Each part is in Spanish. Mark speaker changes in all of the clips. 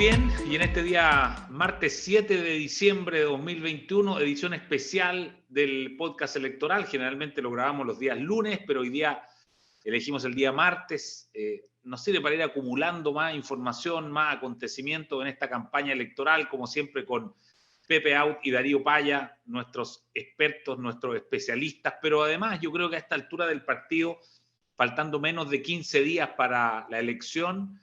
Speaker 1: bien, y en este día, martes 7 de diciembre de 2021, edición especial del podcast electoral. Generalmente lo grabamos los días lunes, pero hoy día elegimos el día martes. Nos sirve para ir acumulando más información, más acontecimientos en esta campaña electoral, como siempre con Pepe Out y Darío Paya, nuestros expertos, nuestros especialistas, pero además yo creo que a esta altura del partido, faltando menos de 15 días para la elección,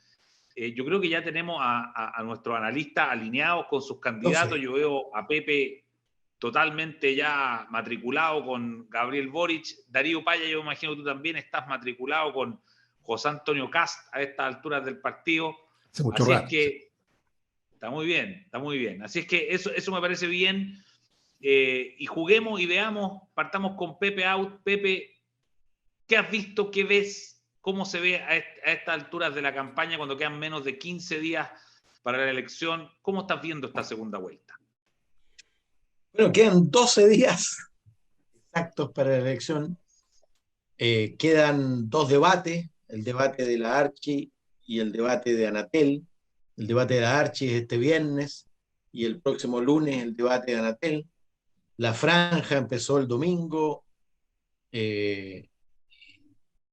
Speaker 1: yo creo que ya tenemos a nuestros analistas alineados con sus candidatos. Yo veo a Pepe totalmente ya matriculado con Gabriel Boric. Darío Paya, yo imagino que tú también estás matriculado con José Antonio Kast a estas alturas del partido.
Speaker 2: Hace mucho
Speaker 1: Así
Speaker 2: rato.
Speaker 1: es que está muy bien, está muy bien. Así es que eso me parece bien. Y juguemos y veamos, partamos con Pepe Out. Pepe, ¿qué has visto? ¿Qué ves? ¿Cómo se ve a estas alturas de la campaña cuando quedan menos de 15 días para la elección? ¿Cómo estás viendo esta segunda vuelta?
Speaker 2: Bueno, quedan 12 días exactos para la elección. Quedan dos debates, el debate de la Archi y el debate de Anatel. El debate de la Archi es este viernes y el próximo lunes el debate de Anatel. La franja empezó el domingo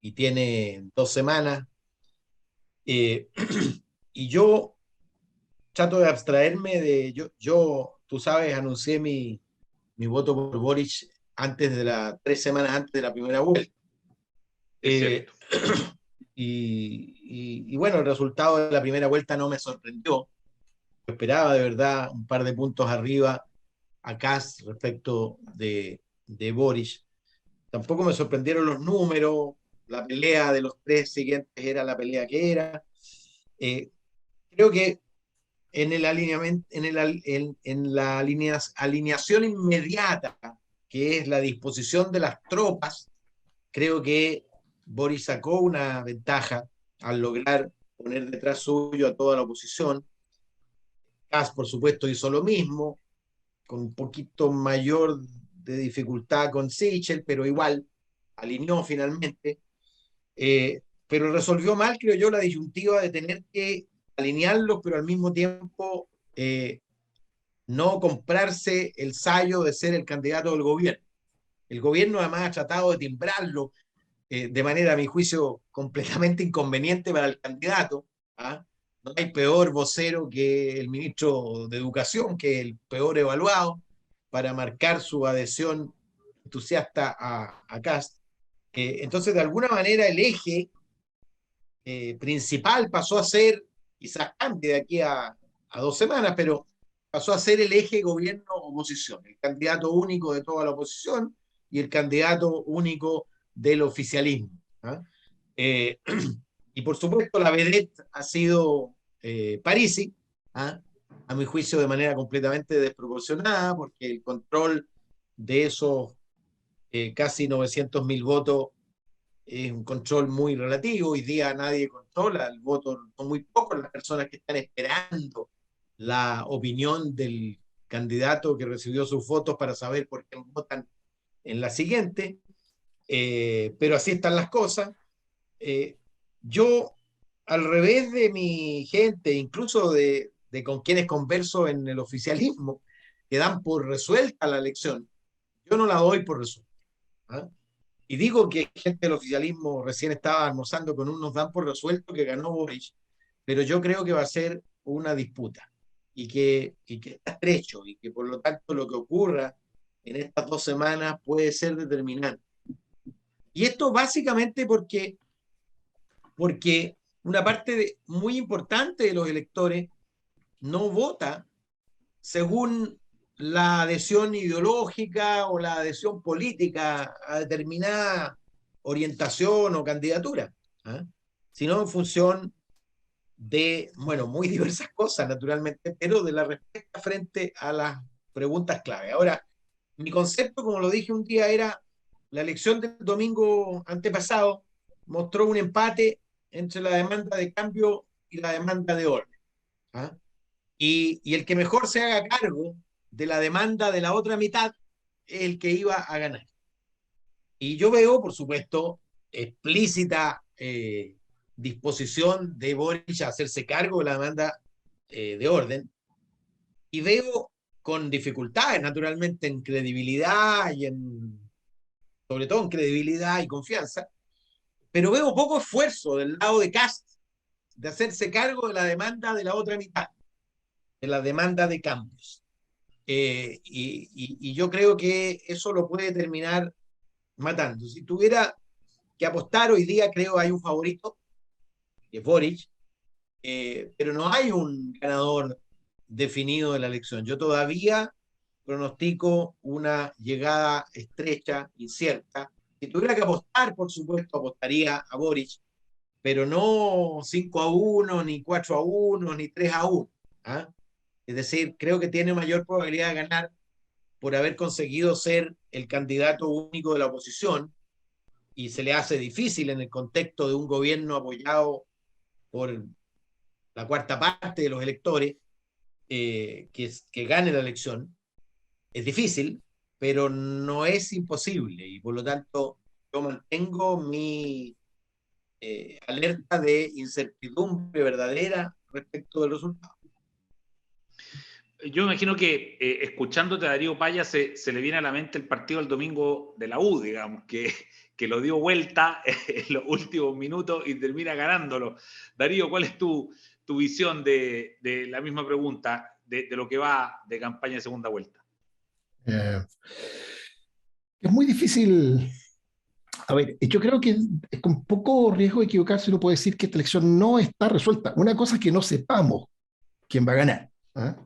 Speaker 2: y tiene 2 semanas. Y yo trato de abstraerme de... Tú sabes, anuncié mi voto por Boric 3 semanas antes de la primera vuelta.
Speaker 1: Es cierto.
Speaker 2: Y bueno, el resultado de la primera vuelta no me sorprendió. Esperaba de verdad un par de puntos arriba a Kast respecto de Boric. Tampoco me sorprendieron los números. La pelea de los 3 siguientes era la pelea que era. Creo que en el alineamiento, en la alineación inmediata, que es la disposición de las tropas, creo que Boris sacó una ventaja al lograr poner detrás suyo a toda la oposición. Kast, por supuesto, hizo lo mismo, con un poquito mayor de dificultad con Sichel, pero igual alineó finalmente. Pero resolvió mal, creo yo, la disyuntiva de tener que alinearlos, pero al mismo tiempo no comprarse el sayo de ser el candidato del gobierno. El gobierno además ha tratado de timbrarlo de manera, a mi juicio, completamente inconveniente para el candidato. ¿Ah? No hay peor vocero que el ministro de Educación, que el peor evaluado, para marcar su adhesión entusiasta a Kast. Entonces, de alguna manera, el eje principal pasó a ser, quizás cambie de aquí a 2 semanas, pero pasó a ser el eje gobierno-oposición, el candidato único de toda la oposición y el candidato único del oficialismo. ¿Ah? Y por supuesto la vedette ha sido Parisi, ¿ah? A mi juicio de manera completamente desproporcionada, porque el control de esos casi 900.000 votos es un control muy relativo. Hoy día nadie controla el voto, son muy pocas las personas que están esperando la opinión del candidato que recibió sus votos para saber por qué votan en la siguiente. Pero así están las cosas. Yo, al revés de mi gente, incluso de con quienes converso en el oficialismo, que dan por resuelta la elección, yo no la doy por resuelta. ¿Ah? Y digo que gente del oficialismo recién estaba almorzando con unos dan por resuelto que ganó Boric, pero yo creo que va a ser una disputa y que está estrecho y que por lo tanto lo que ocurra en estas 2 semanas puede ser determinante. Y esto básicamente porque una parte muy importante de los electores no vota según la adhesión ideológica o la adhesión política a determinada orientación o candidatura, ¿eh? Sino en función de, bueno, muy diversas cosas, naturalmente, pero de la respuesta frente a las preguntas clave. Ahora, mi concepto, como lo dije un día, era la elección del domingo antepasado mostró un empate entre la demanda de cambio y la demanda de orden. ¿Ah? Y el que mejor se haga cargo de la demanda de la otra mitad es el que iba a ganar. Y yo veo, por supuesto, explícita disposición de Boric a hacerse cargo de la demanda de orden, y veo con dificultades, naturalmente, en credibilidad y sobre todo en credibilidad y confianza, pero veo poco esfuerzo del lado de Kast de hacerse cargo de la demanda de la otra mitad, de la demanda de cambios. Y yo creo que eso lo puede terminar matando. Si tuviera que apostar hoy día, creo hay un favorito, que es Boric, pero no hay un ganador definido de la elección. Yo todavía pronostico una llegada estrecha, incierta. Si tuviera que apostar, por supuesto, apostaría a Boric, pero no 5-1, ni 4-1, ni 3-1. ¿Ah? Es decir, creo que tiene mayor probabilidad de ganar por haber conseguido ser el candidato único de la oposición, y se le hace difícil en el contexto de un gobierno apoyado por la cuarta parte de los electores, que gane la elección. Es difícil, pero no es imposible, y por lo tanto yo mantengo mi alerta de incertidumbre verdadera respecto del resultado.
Speaker 1: Yo imagino que escuchándote a Darío Paya se le viene a la mente el partido del domingo de la U, digamos, que lo dio vuelta en los últimos minutos y termina ganándolo. Darío, ¿cuál es tu visión de la misma pregunta, de lo que va de campaña de segunda vuelta?
Speaker 3: Es muy difícil. A ver, yo creo que con poco riesgo de equivocarse uno puede decir que esta elección no está resuelta. Una cosa es que no sepamos quién va a ganar. ¿Ah?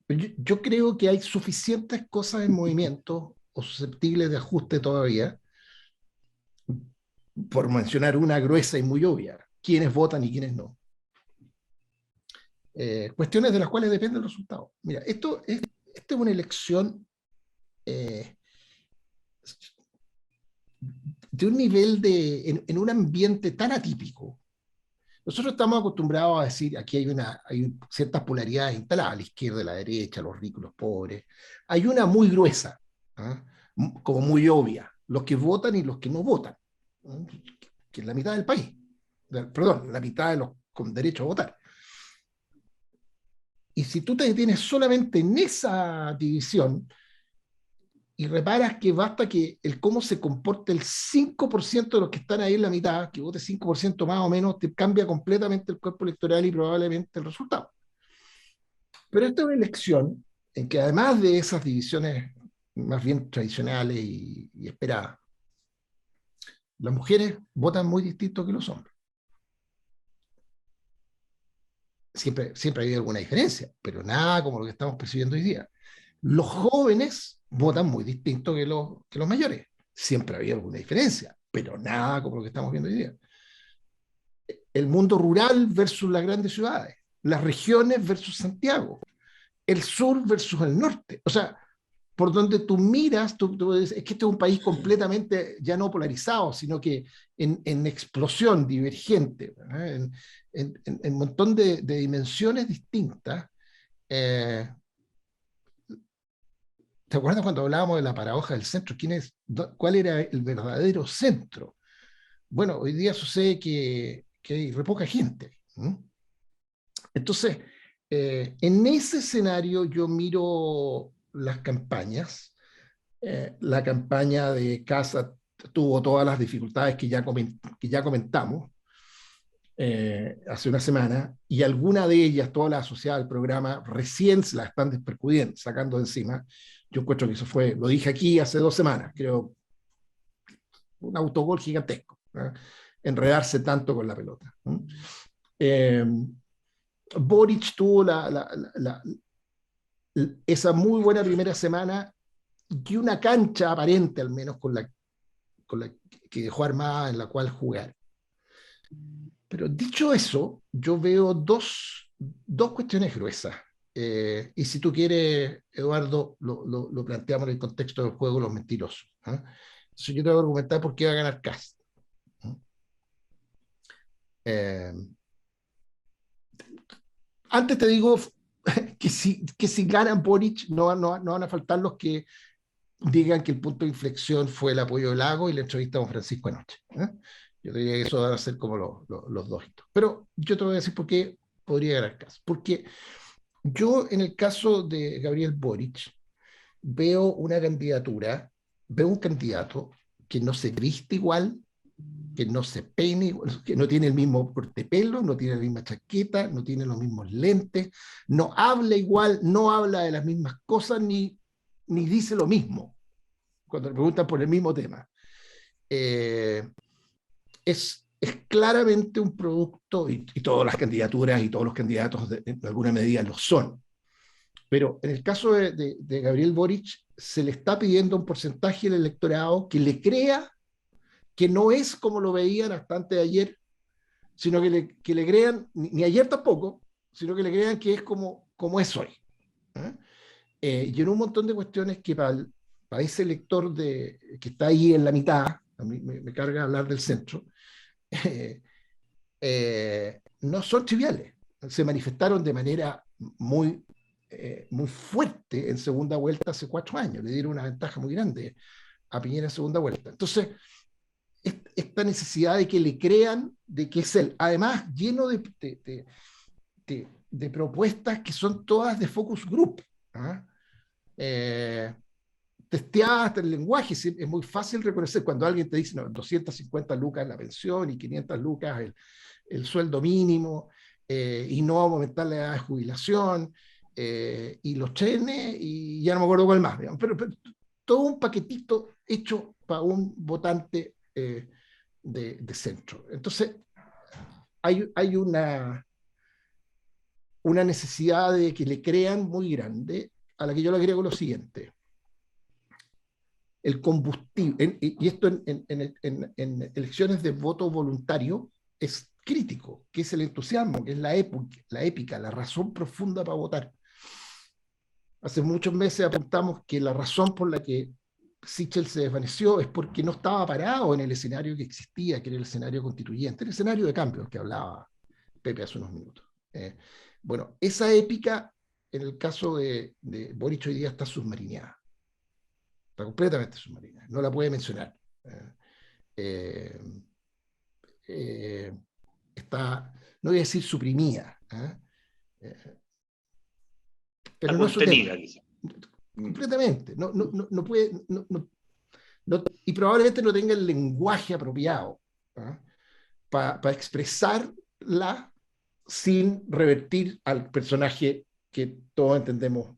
Speaker 3: Yo creo que hay suficientes cosas en movimiento o susceptibles de ajuste todavía, por mencionar una gruesa y muy obvia: quiénes votan y quiénes no. Cuestiones de las cuales depende el resultado. Mira, esta es una elección de un nivel en un ambiente tan atípico. Nosotros estamos acostumbrados a decir, aquí hay ciertas polaridades instaladas, a la izquierda, a la derecha, los ricos, los pobres. Hay una muy gruesa, ¿eh? Como muy obvia: los que votan y los que no votan, ¿eh? Que es la mitad del país. Perdón, la mitad de los con derecho a votar. Y si tú te detienes solamente en esa división y reparas que basta que el cómo se comporte el 5% de los que están ahí en la mitad, que vote 5% más o menos, te cambia completamente el cuerpo electoral y probablemente el resultado. Pero esta es una elección en que, además de esas divisiones más bien tradicionales y esperadas, las mujeres votan muy distinto que los hombres. Siempre ha habido alguna diferencia, pero nada como lo que estamos percibiendo hoy día. Los jóvenes votan muy distinto que los mayores. Siempre ha habido alguna diferencia, pero nada como lo que estamos viendo hoy día. El mundo rural versus las grandes ciudades, las regiones versus Santiago, el sur versus el norte. O sea, por donde tú miras, tú dices, es que este es un país completamente ya no polarizado, sino que en explosión divergente, ¿eh? en un montón de dimensiones distintas. ¿Te acuerdas cuando hablábamos de la paradoja del centro? ¿Cuál era el verdadero centro? Bueno, hoy día sucede que hay re poca gente. Entonces, en ese escenario yo miro las campañas. La campaña de Casa tuvo todas las dificultades que ya comentamos hace una semana, y alguna de ellas, todas las asociadas al programa, recién se las están sacando de encima. Yo encuentro que eso fue, lo dije aquí hace 2 semanas, creo, un autogol gigantesco, ¿eh? Enredarse tanto con la pelota. Boric tuvo esa muy buena primera semana y una cancha aparente, al menos, con la que dejó armada, en la cual jugar. Pero dicho eso, yo veo dos cuestiones gruesas. Y si tú quieres, Eduardo, lo planteamos en el contexto del juego Los Mentirosos. ¿Eh? Entonces yo te voy a argumentar por qué va a ganar Kast. Antes te digo que si ganan Boric, no van a faltar los que digan que el punto de inflexión fue el apoyo de Lago y la entrevista con Francisco anoche. ¿Eh? Yo diría que eso va a ser como los dos hitos. Pero yo te voy a decir por qué podría ganar Kast. Porque yo, en el caso de Gabriel Boric, veo una candidatura, veo un candidato que no se viste igual, que no se peina igual, que no tiene el mismo corte de pelo, no tiene la misma chaqueta, no tiene los mismos lentes, no habla igual, no habla de las mismas cosas, ni dice lo mismo cuando le preguntan por el mismo tema. Es claramente un producto, y todas las candidaturas y todos los candidatos de alguna medida lo son, pero en el caso de Gabriel Boric se le está pidiendo a un porcentaje del electorado que le crea que no es como lo veían hasta antes de ayer, sino que le crean, ni ayer tampoco, sino que le crean que es como es hoy. Y en un montón de cuestiones que para ese elector que está ahí en la mitad, a mí me carga hablar del centro, no son triviales. Se manifestaron de manera muy fuerte en segunda vuelta hace 4 años, le dieron una ventaja muy grande a Piñera en segunda vuelta. Entonces, esta necesidad de que le crean de que es él, además lleno de propuestas que son todas de focus group, testeadas hasta el lenguaje. Es muy fácil reconocer cuando alguien te dice, no, 250 lucas la pensión y 500 lucas el sueldo mínimo, y no vamos a aumentar la edad de jubilación, y los trenes, y ya no me acuerdo cuál más, digamos, pero todo un paquetito hecho para un votante de centro. Entonces, hay una necesidad de que le crean muy grande, a la que yo le agrego lo siguiente. El combustible, y esto en elecciones de voto voluntario es crítico, que es el entusiasmo, que es la épica, la razón profunda para votar. Hace muchos meses apuntamos que la razón por la que Sichel se desvaneció es porque no estaba parado en el escenario que existía, que era el escenario constituyente, el escenario de cambio del que hablaba Pepe hace unos minutos. Bueno, esa épica, en el caso de Boric hoy día está submarinada. Está completamente submarinada. No la puede mencionar. Está, no voy a decir suprimida, pero no es su tema. Completamente. No puede, y probablemente no tenga el lenguaje apropiado para expresarla sin revertir al personaje que todos entendemos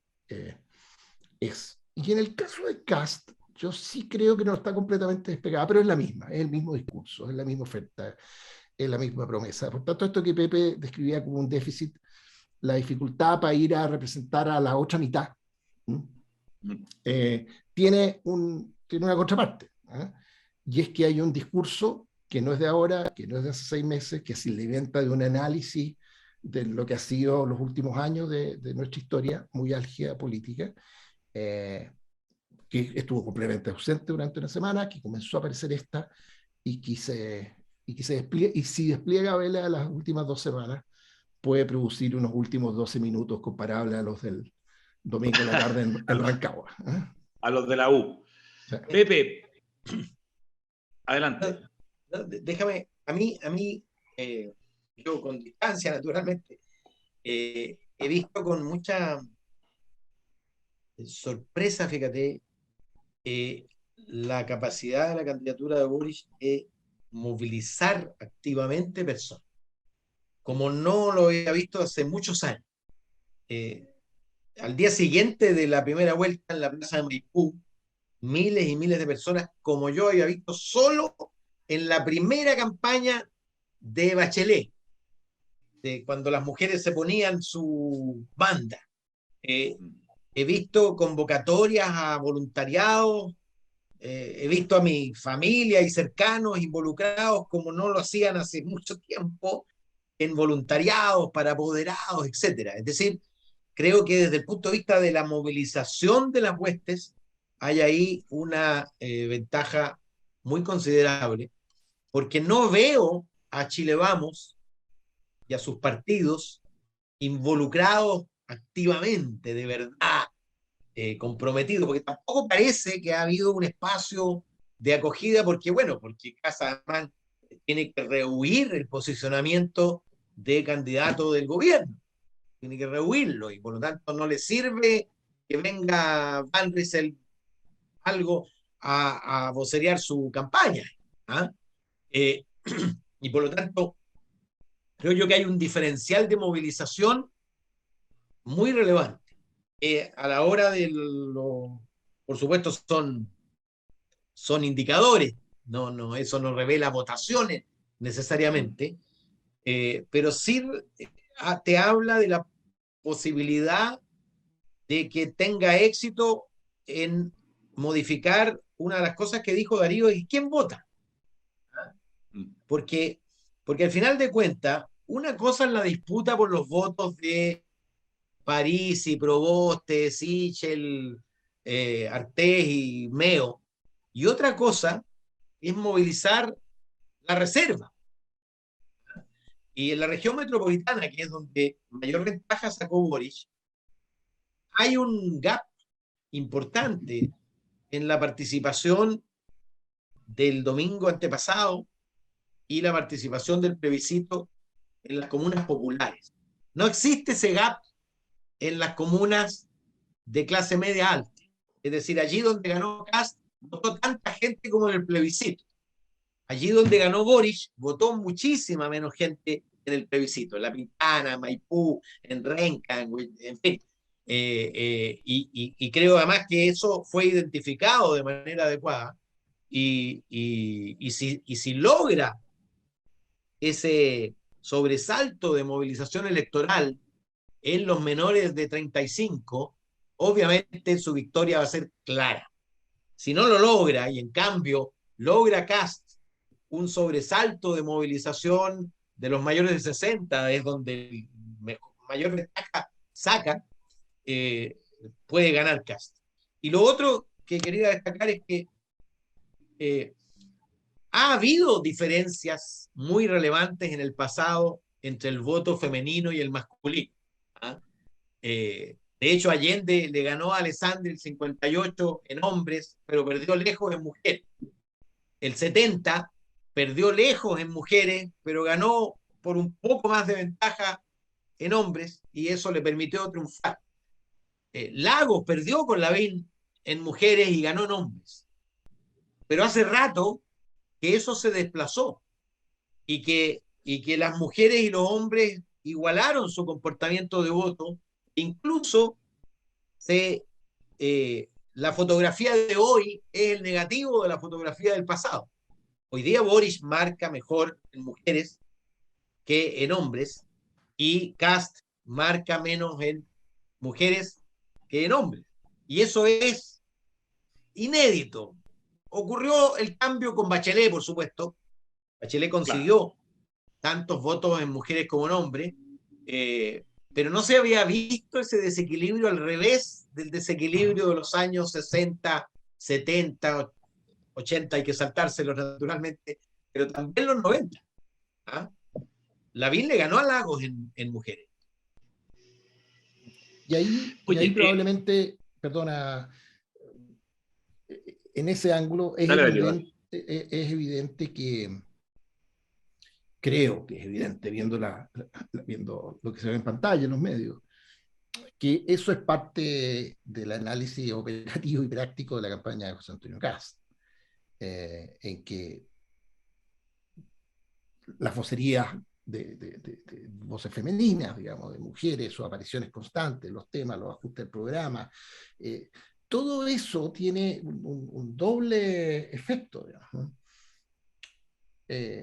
Speaker 3: es. Y en el caso de Kast, yo sí creo que no está completamente despegada, pero es la misma, es el mismo discurso, es la misma oferta, es la misma promesa. Por tanto, esto que Pepe describía como un déficit, la dificultad para ir a representar a la otra mitad, tiene una contraparte, y es que hay un discurso que no es de ahora, que no es de hace 6 meses, que se alimenta de un análisis de lo que ha sido los últimos años de nuestra historia, muy álgida política, que estuvo completamente ausente durante una semana, que comenzó a aparecer y que si despliega vela a las últimas 2 semanas, puede producir unos últimos 12 minutos comparables a los del domingo en la tarde en Rancagua.
Speaker 1: A los de la U. Sí. Pepe, adelante.
Speaker 2: Déjame, a mí yo con distancia, naturalmente, he visto con mucha sorpresa, fíjate, la capacidad de la candidatura de Boric de movilizar activamente personas, como no lo había visto hace muchos años. Al día siguiente de la primera vuelta en la plaza de Maipú, miles y miles de personas, como yo había visto solo en la primera campaña de Bachelet, cuando las mujeres se ponían su banda. He visto convocatorias a voluntariados, he visto a mi familia y cercanos involucrados como no lo hacían hace mucho tiempo en voluntariados para apoderados, etc. Es decir, creo que desde el punto de vista de la movilización de las huestes hay ahí una ventaja muy considerable, porque no veo a Chile Vamos y a sus partidos involucrados activamente, de verdad, comprometidos, porque tampoco parece que ha habido un espacio de acogida, porque Casa Alemán tiene que rehuir el posicionamiento de candidato del gobierno. Tiene que rehuirlo y por lo tanto no le sirve que venga Van Rysel algo a vocerear su campaña. ¿Ah? Y por lo tanto, creo yo que hay un diferencial de movilización muy relevante. A la hora de lo, por supuesto, son indicadores, eso no revela votaciones necesariamente, pero sí te habla de la posibilidad de que tenga éxito en modificar una de las cosas que dijo Darío, es quién vota. Porque al final de cuentas, una cosa es la disputa por los votos de Parisi, Proboste, Sichel, Artés y Meo, y otra cosa es movilizar la reserva. Y en la región metropolitana, que es donde mayor ventaja sacó Boric, hay un gap importante en la participación del domingo antepasado y la participación del plebiscito en las comunas populares. No existe ese gap en las comunas de clase media alta. Es decir, allí donde ganó Kast, votó tanta gente como en el plebiscito. Allí donde ganó Boric, votó muchísima menos gente en el plebiscito, en La Pintana, Maipú, en Renca, en fin. Y creo además que eso fue identificado de manera adecuada y si logra ese sobresalto de movilización electoral en los menores de 35, obviamente su victoria va a ser clara. Si no lo logra y en cambio logra Kast un sobresalto de movilización de los mayores de 60, es donde mayor ventaja saca, puede ganar Kast. Y lo otro que quería destacar es que ha habido diferencias muy relevantes en el pasado entre el voto femenino y el masculino. ¿Ah? De hecho, Allende le ganó a Alessandri el 58 en hombres, pero perdió lejos en mujeres. El 70 perdió lejos en mujeres, pero ganó por un poco más de ventaja en hombres y eso le permitió triunfar. Lagos perdió con Lavín en mujeres y ganó en hombres. Pero hace rato que eso se desplazó y que las mujeres y los hombres igualaron su comportamiento de voto, incluso la fotografía de hoy es el negativo de la fotografía del pasado. Hoy día Boric marca mejor en mujeres que en hombres y Kast marca menos en mujeres que en hombres. Y eso es inédito. Ocurrió el cambio con Bachelet, por supuesto. Bachelet consiguió tantos votos en mujeres como en hombres, pero no se había visto ese desequilibrio al revés del desequilibrio de los años 60, 70, 80, hay que saltárselos naturalmente, pero también los 90. ¿Ah? Lavín le ganó a Lagos en mujeres.
Speaker 3: Y ahí probablemente, perdona, en ese ángulo es evidente que, creo que es evidente, viendo lo que se ve en pantalla, en los medios, que eso es parte del análisis operativo y práctico de la campaña de José Antonio Kast, en que las vocerías de voces femeninas, digamos, de mujeres, sus apariciones constantes, los temas, los ajustes del programa, todo eso tiene un doble efecto, digamos, ¿no?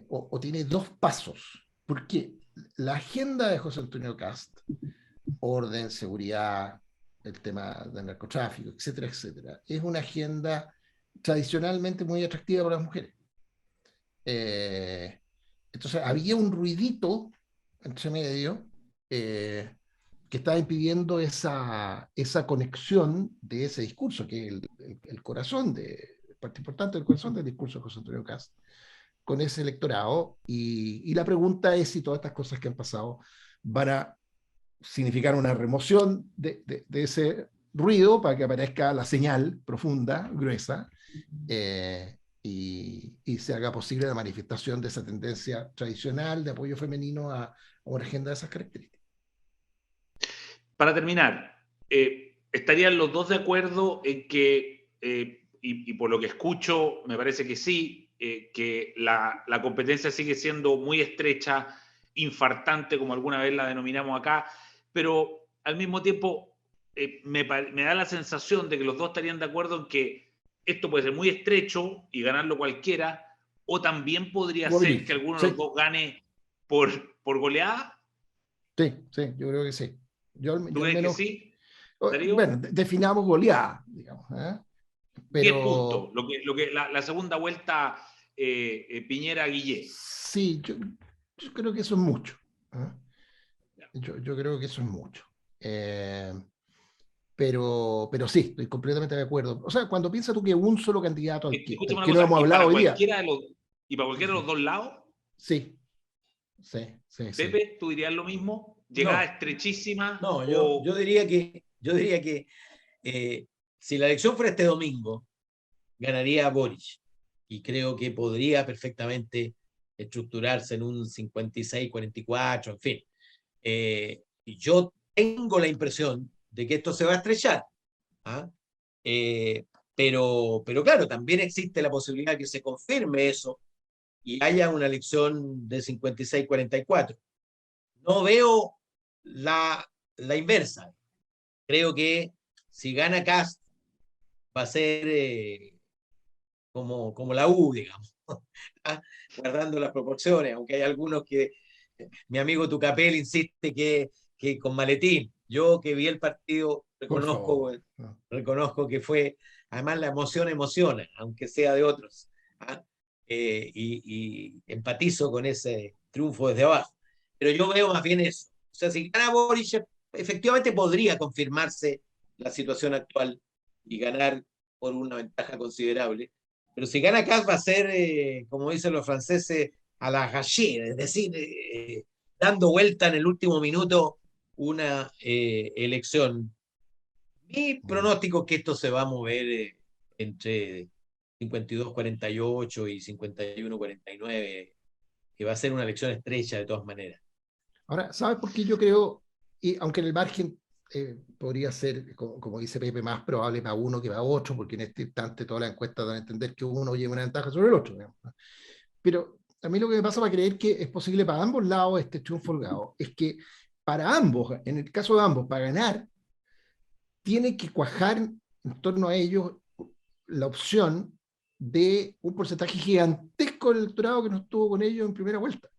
Speaker 3: O tiene dos pasos, porque la agenda de José Antonio Kast, orden, seguridad, el tema del narcotráfico, etcétera, etcétera, es una agenda tradicionalmente muy atractiva para las mujeres. Entonces había un ruidito entre medio que estaba impidiendo esa conexión de ese discurso, que es el corazón, parte importante del corazón del discurso de José Antonio Kast, con ese electorado. Y la pregunta es si todas estas cosas que han pasado van a significar una remoción de ese ruido para que aparezca la señal profunda, gruesa, y se haga posible la manifestación de esa tendencia tradicional de apoyo femenino a una agenda de esas características.
Speaker 1: Para terminar, ¿estarían los dos de acuerdo en que, y por lo que escucho, me parece que sí, que la competencia sigue siendo muy estrecha, infartante, como alguna vez la denominamos acá, pero al mismo tiempo me da la sensación de que los dos estarían de acuerdo en que esto puede ser muy estrecho y ganarlo cualquiera, o también podría ser que alguno de los dos gane por goleada?
Speaker 3: Sí, yo creo que sí.
Speaker 1: ¿Tú crees que sí?
Speaker 3: Bueno, definamos goleada, digamos.
Speaker 1: 10 puntos, la segunda vuelta Piñera-Guillé.
Speaker 3: Sí, yo creo que eso es mucho. Yo creo que eso es mucho. Pero sí, estoy completamente de acuerdo. O sea, cuando piensas tú que un solo candidato al que no hemos hablado hoy día.
Speaker 1: ¿Y para cualquiera de los dos lados?
Speaker 3: Sí.
Speaker 1: Pepe, ¿tú dirías lo mismo? ¿Llegada estrechísima?
Speaker 2: No, yo diría que si la elección fuera este domingo, ganaría Boric. Y creo que podría perfectamente estructurarse en un 56-44, en fin. Y yo tengo la impresión de que esto se va a estrechar. Pero claro, también existe la posibilidad que se confirme eso y haya una elección de 56-44. No veo la inversa. Creo que si gana Kast va a ser como la U, digamos, guardando las proporciones, aunque hay algunos que, mi amigo Tucapel insiste que con maletín. Yo que vi el partido reconozco que fue, además la emoción emociona, aunque sea de otros, y empatizo con ese triunfo desde abajo. Pero yo veo más bien eso. O sea, si gana Boric, efectivamente podría confirmarse la situación actual y ganar por una ventaja considerable. Pero si gana Kast va a ser, como dicen los franceses, a la gallera, es decir, dando vuelta en el último minuto una elección. Mi pronóstico es que esto se va a mover entre 52-48 y 51-49, que va a ser una elección estrecha de todas maneras.
Speaker 3: Ahora, ¿sabes por qué yo creo, y aunque en el margen podría ser, como dice Pepe, más probable para uno que para otro, porque en este instante todas las encuestas dan a entender que uno lleva una ventaja sobre el otro, digamos. Pero a mí lo que me pasa para creer que es posible para ambos lados este triunfo holgado es que para ambos, en el caso de ambos, para ganar, tiene que cuajar en torno a ellos la opción de un porcentaje gigantesco del electorado que no estuvo con ellos en primera vuelta.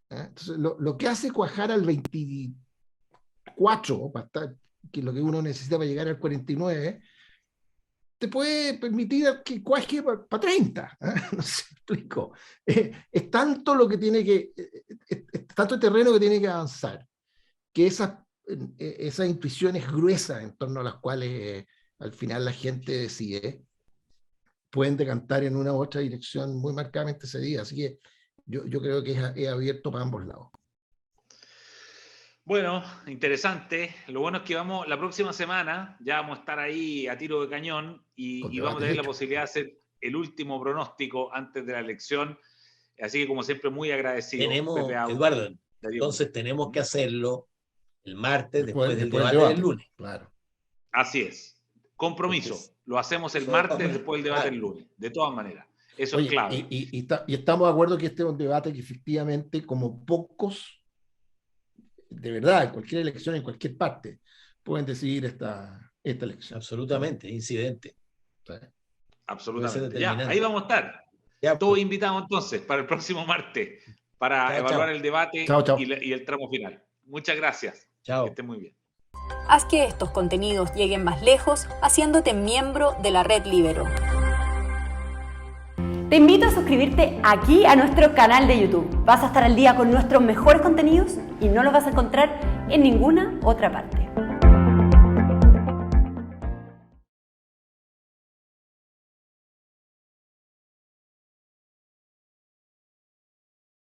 Speaker 3: Entonces, lo que hace cuajar al 24, para estar, que es lo que uno necesita para llegar al 49, te puede permitir que cuaje para 30. No sé, explico. Es tanto lo que tiene que, es tanto el terreno que tiene que avanzar, que esas intuiciones gruesas en torno a las cuales al final la gente decide, pueden decantar en una u otra dirección muy marcadamente ese día. Así que yo creo que es abierto para ambos lados.
Speaker 1: Bueno, interesante. Lo bueno es que la próxima semana ya vamos a estar ahí a tiro de cañón y vamos a tener la posibilidad de hacer el último pronóstico antes de la elección. Así que, como siempre, muy agradecido.
Speaker 2: Eduardo, entonces tenemos que hacerlo el martes después del debate del lunes.
Speaker 3: Claro.
Speaker 1: Así es. Compromiso. Lo hacemos el martes después del debate del lunes. De todas maneras. Eso es clave.
Speaker 3: Y estamos de acuerdo que este es un debate que efectivamente, como pocos, de verdad, en cualquier elección, en cualquier parte, pueden decidir esta elección.
Speaker 2: Absolutamente, incidente.
Speaker 3: Sí.
Speaker 1: Absolutamente. Ya, ahí vamos a estar. Ya, todos invitados entonces para el próximo martes para evaluar el debate y el tramo final. Muchas gracias.
Speaker 2: Chao.
Speaker 1: Que estén muy bien.
Speaker 4: Haz que estos contenidos lleguen más lejos haciéndote miembro de la Red Libero.
Speaker 5: Te invito a suscribirte aquí a nuestro canal de YouTube. Vas a estar al día con nuestros mejores contenidos y no los vas a encontrar en ninguna otra parte.